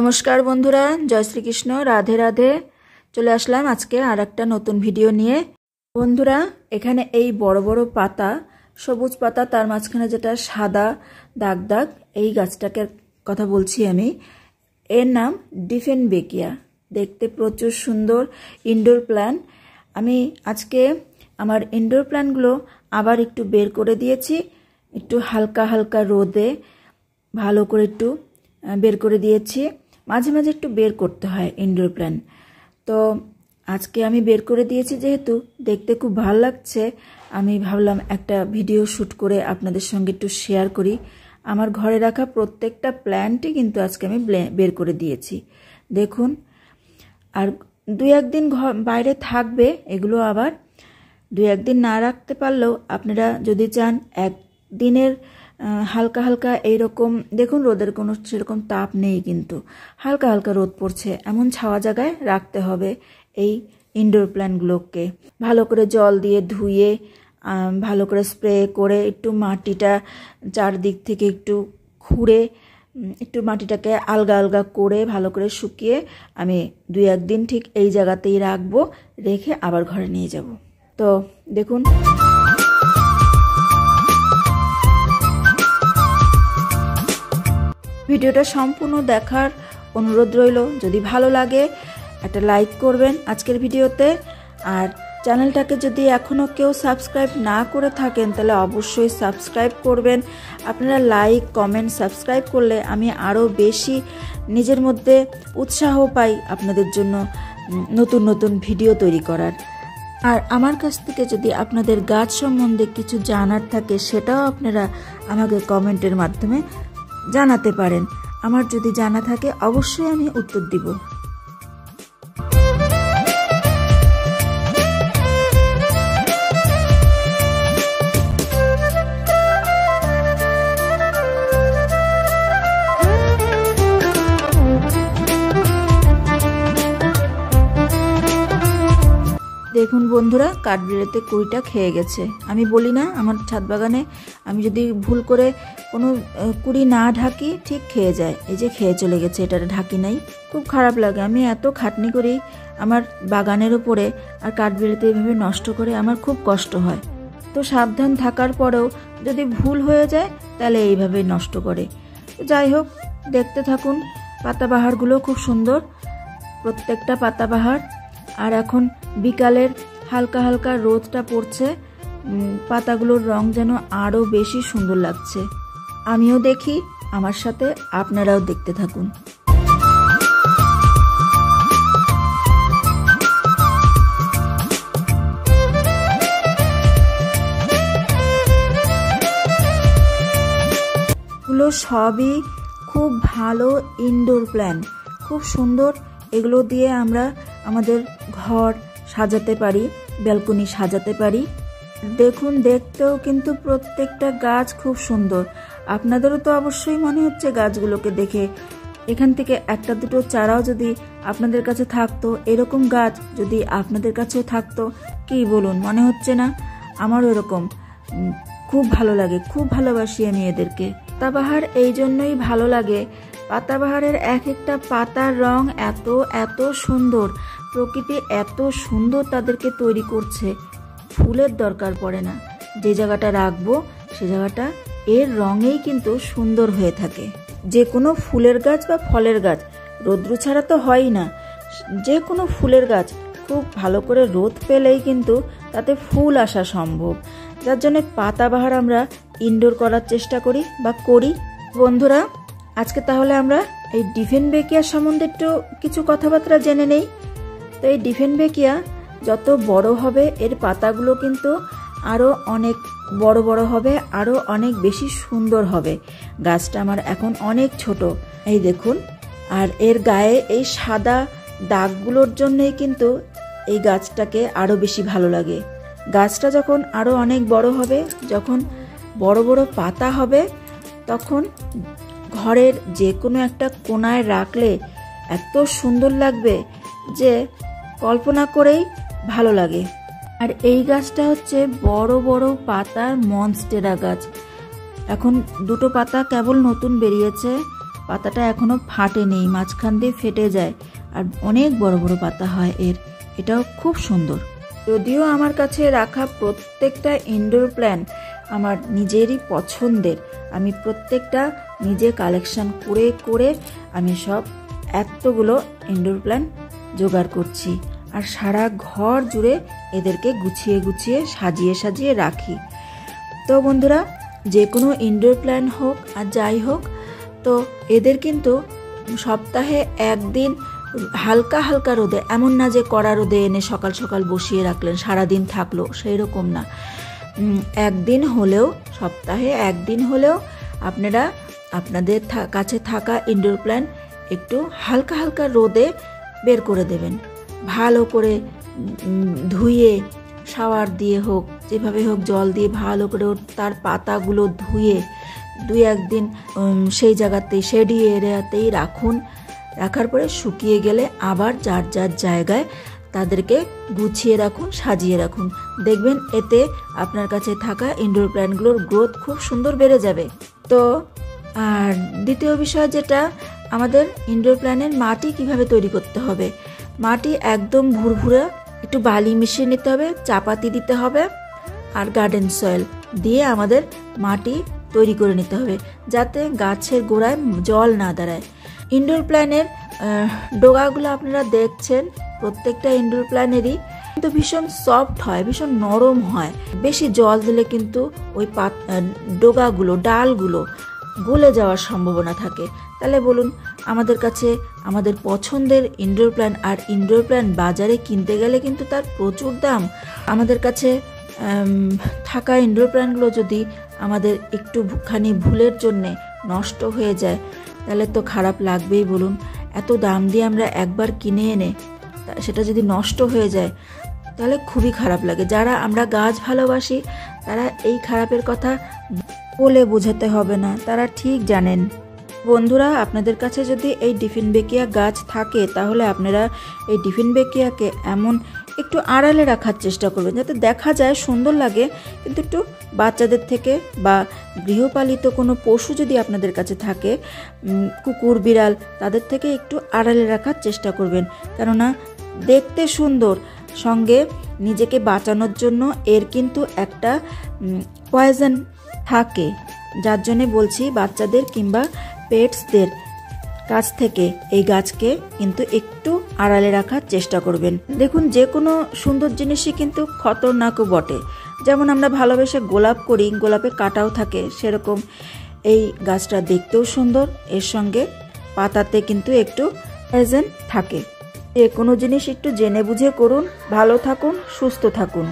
नमस्कार बंधुरा जय श्री कृष्ण राधे राधे चले आसलाम आज के आर एक नतून भिडियो निये। बंधुरा एखाने एई बड़ बड़ पाता सबुज पाता तार माझखाने जेटा सादा दाग दाग एई गाछटाके कथा बोलছি आमी। एर नाम डिफेनबेकिया, देखते प्रचुर सुंदर इनडोर प्लांट। आमी आजके आमार इनडोर प्लांटगुलो आबार एकटू बेर करे दिएछि, एकटू हालका हालका रोदे भालो करे एकटू बेर करे दिएछि। माझे माझे एकटू बेर करते हैं इनडोर प्लांट, तो आज के आमी बेर करे दिएछि जेहेतु देखते खूब भालो लागছে, आमी भाबलाम एकटा भिडियो शूट करे आपनादेर संगे एकटू शेयर करी। आमार घरे राखा प्रत्येकटा प्लांटই কিন্তু আজকে আমি বের করে দিয়েছি। দেখুন, আর দুই একদিন বাইরে থাকবে এগুলো, আবার দুই একদিন না রাখতে পারলেও আপনারা যদি চান একদিনের হালকা হালকা এইরকম দেখুন, রোদের কোনো সেরকম তাপ নেই কিন্তু হালকা হালকা রোদ পড়ছে, এমন ছাওয়া জায়গায় রাখতে হবে এই ইনডোর প্ল্যান্টগুলোকে। ভালো করে জল দিয়ে ধুয়ে ভালো করে স্প্রে করে একটু মাটিটা চারদিক থেকে একটু খুঁড়ে একটু মাটিটাকে আলগা আলগা করে ভালো করে শুকিয়ে আমি দুই একদিন ঠিক এই জায়গাতেই রাখবো, রেখে আবার ঘরে নিয়ে যাব। তো দেখুন, ভিডিওটা সম্পূর্ণ দেখার অনুরোধ রইল। যদি ভালো লাগে একটা লাইক করবেন আজকের ভিডিওতে, আর চ্যানেলটাকে যদি এখনও কেউ সাবস্ক্রাইব না করে থাকেন তাহলে অবশ্যই সাবস্ক্রাইব করবেন। আপনারা লাইক কমেন্ট সাবস্ক্রাইব করলে আমি আরও বেশি নিজের মধ্যে উৎসাহ পাই আপনাদের জন্য নতুন নতুন ভিডিও তৈরি করার। আর আমার কাছ থেকে যদি আপনাদের গাছ সম্বন্ধে কিছু জানার থাকে সেটাও আপনারা আমাকে কমেন্টের মাধ্যমে জানাতে পারেন। আমার যদি জানা থাকে অবশ্যই আমি উত্তর দিব। দেখুন বন্ধুরা, কাঠবিড়ালিতে কুড়িটা খেয়ে গেছে। আমি বলি না আমার ছাদ বাগানে আমি যদি ভুল করে কোনো কুড়ি না ঢাকি ঠিক খেয়ে যায়, এই যে খেয়ে চলে গেছে, এটা ঢাকি নাই, খুব খারাপ লাগে। আমি এত খাটনি করি আমার বাগানের উপরে, আর কাঠবিড়ালিতে এইভাবে নষ্ট করে আমার খুব কষ্ট হয়। তো সাবধান থাকার পরেও যদি ভুল হয়ে যায় তাহলে এইভাবে নষ্ট করে। যাই হোক, দেখতে থাকুন, পাতাবাহারগুলো খুব সুন্দর প্রত্যেকটা পাতাবাহার। আর এখন বিকালের হালকা হালকা রোদটা পড়ছে, পাতাগুলোর রং যেন আরো বেশি সুন্দর লাগছে। আমিও দেখি, আমার সাথে আপনারাও দেখতে থাকুন। এগুলো সবই খুব ভালো ইনডোর প্ল্যান্ট, খুব সুন্দর। এগুলো দিয়ে আমরা আমাদের ঘর সাজাতে পারি, ব্যালকনি সাজাতে পারি। দেখুন, দেখতেও কিন্তু প্রত্যেকটা গাছ খুব সুন্দর। আপনাদেরও তো অবশ্যই মনে হচ্ছে গাছগুলোকে দেখে, এখান থেকে একটা দুটো চারাও যদি আপনাদের কাছে থাকতো, এরকম গাছ যদি আপনাদের কাছেও থাকতো, কি বলুন, মনে হচ্ছে না? আমারও এরকম খুব ভালো লাগে, খুব ভালোবাসি আমি এদেরকে। পাতাবাহার এই জন্যই ভালো লাগে, পাতাবাহারের এক একটা পাতার রং এত এত সুন্দর, প্রকৃতি এত সুন্দর তাদেরকে তৈরি করছে, ফুলের দরকার পড়ে না। যে জায়গাটা রাখবো সে জায়গাটা এর রঙেই কিন্তু সুন্দর হয়ে থাকে। যে কোনো ফুলের গাছ বা ফলের গাছ রৌদ্র ছাড়া তো হয়ই না, যে কোনো ফুলের গাছ খুব ভালো করে রোদ পেলেই কিন্তু তাতে ফুল আসা সম্ভব। যার জন্য পাতাবাহার আমরা ইনডোর করার চেষ্টা করি বা করি। বন্ধুরা, আজকে তাহলে আমরা এই ডিফেনবেকিয়া সম্বন্ধে একটু কিছু কথাবার্তা জেনে নেই। তো এই ডিফেনবেকিয়া যত বড় হবে এর পাতাগুলো কিন্তু আরও অনেক বড় বড় হবে, আরও অনেক বেশি সুন্দর হবে। গাছটা আমার এখন অনেক ছোট, এই দেখুন। আর এর গায়ে এই সাদা দাগগুলোর জন্যই কিন্তু এই গাছটাকে আরও বেশি ভালো লাগে। গাছটা যখন আরও অনেক বড় হবে, যখন বড় বড় পাতা হবে, তখন ঘরের যে কোনো একটা কোণায় রাখলে এত সুন্দর লাগবে যে কল্পনা করেই ভালো লাগে। আর এই গাছটা হচ্ছে বড় বড় পাতার মনস্টেরা গাছ। এখন দুটো পাতা কেবল নতুন বেরিয়েছে, পাতাটা এখনো ফাটেনি, মাঝখান দিয়ে ফেটে যায় আর অনেক বড় বড় পাতা হয় এর। এটাও খুব সুন্দর। যদিও আমার কাছে রাখা প্রত্যেকটা ইনডোর প্ল্যান্ট আমার নিজেরই পছন্দের, আমি প্রত্যেকটা নিজে কালেকশন করে করে আমি সব এতগুলো ইনডোর প্ল্যান্ট জোগাড় করছি আর সারা ঘর জুড়ে এদেরকে গুছিয়ে গুছিয়ে সাজিয়ে সাজিয়ে রাখি। তো বন্ধুরা, যে কোনো ইনডোর প্ল্যান্ট হোক আর যাই হোক, তো এদের কিন্তু সপ্তাহে একদিন হালকা হালকা রোদে, এমন না যে কড়া রোদে এনে সকাল সকাল বসিয়ে রাখলেন সারাদিন থাকলো, সেই রকম না। একদিন হলেও, সপ্তাহে একদিন হলেও আপনারা আপনাদের কাছে থাকা ইনডোর প্ল্যান্ট একটু হালকা হালকা রোদে বের করে দেবেন। ভালো করে ধুয়ে, শাওয়ার দিয়ে হোক, যেভাবে হোক জল দিয়ে ভালো করে তার পাতাগুলো ধুয়ে 2-1 দিন সেই জায়গাতেই, শেডি এরিয়াতেই রাখুন। রাখার পরে শুকিয়ে গেলে আবার যার যার জায়গায় তাদেরকে গুছিয়ে রাখুন, সাজিয়ে রাখুন। দেখবেন এতে আপনার কাছে থাকা ইনডোর প্ল্যান্টগুলোর গ্রোথ খুব সুন্দর বেড়ে যাবে। তো আর দ্বিতীয় বিষয় যেটা, আমাদের ইনডোর প্ল্যান্টের মাটি কিভাবে তৈরি করতে হবে। মাটি একদম ভুরভুরা, একটু বালি মিশিয়ে নিতে হবে, চাপাতি দিতে হবে আর গার্ডেন সয়েল দিয়ে আমাদের মাটি তৈরি করে নিতে হবে, যাতে গাছের গোড়ায় জল না দাঁড়ায়। ইনডোর প্ল্যান্টের ডোগাগুলো আপনারা দেখছেন, প্রত্যেকটা ইনডোর প্ল্যান্টেরই কিন্তু ভীষণ সফট হয়, ভীষণ নরম হয়। বেশি জল দিলে কিন্তু ওই ডোগাগুলো, ডালগুলো গলে যাওয়ার সম্ভাবনা থাকে। তাহলে বলুন, আমাদের কাছে আমাদের পছন্দের ইনডোর প্ল্যান্ট, আর ইনডোর প্ল্যান্ট বাজারে কিনতে গেলে কিন্তু তার প্রচুর দাম। আমাদের কাছে থাকা ইনডোর প্ল্যান্টগুলো যদি আমাদের একটুখানি ভুলের জন্যে নষ্ট হয়ে যায়, তাহলে তো খারাপ লাগবেই বলুন। এত দাম দিয়ে আমরা একবার কিনে এনে সেটা যদি নষ্ট হয়ে যায়, তাহলে খুবই খারাপ লাগে। যারা আমরা গাছ ভালোবাসি তারা এই খারাপের কথা বলে বোঝাতে হবে না, তারা ঠিক জানেন। বন্ধুরা, আপনাদের কাছে যদি এই ডিফিনবেকিয়া গাছ থাকে, তাহলে আপনারা এই ডিফিনবেকিয়াকে এমন একটু আড়ালে রাখার চেষ্টা করবেন, যাতে দেখা যায়, সুন্দর লাগে, কিন্তু একটু বাচ্চাদের থেকে বা গৃহপালিত কোনো পশু যদি আপনাদের কাছে থাকে, কুকুর বিড়াল, তাদের থেকে একটু আড়ালে রাখার চেষ্টা করবেন। কেননা দেখতে সুন্দর, সঙ্গে নিজেকে বাঁচানোর জন্য এর কিন্তু একটা পয়জন থাকে, যার জন্যে বলছি বাচ্চাদের কিংবা পেটসদের কাছ থেকে এই গাছকে কিন্তু একটু আড়ালে রাখার চেষ্টা করবেন। দেখুন, যে কোনো সুন্দর জিনিসই কিন্তু খতরনাকও বটে। যেমন আমরা ভালোবেসে গোলাপ করি, গোলাপে কাঁটাও থাকে, সেরকম এই গাছটা দেখতেও সুন্দর, এর সঙ্গে পাতাতে কিন্তু একটু পয়জন থাকে। যে কোনো জিনিস একটু জেনে বুঝে করুন। ভালো থাকুন, সুস্থ থাকুন।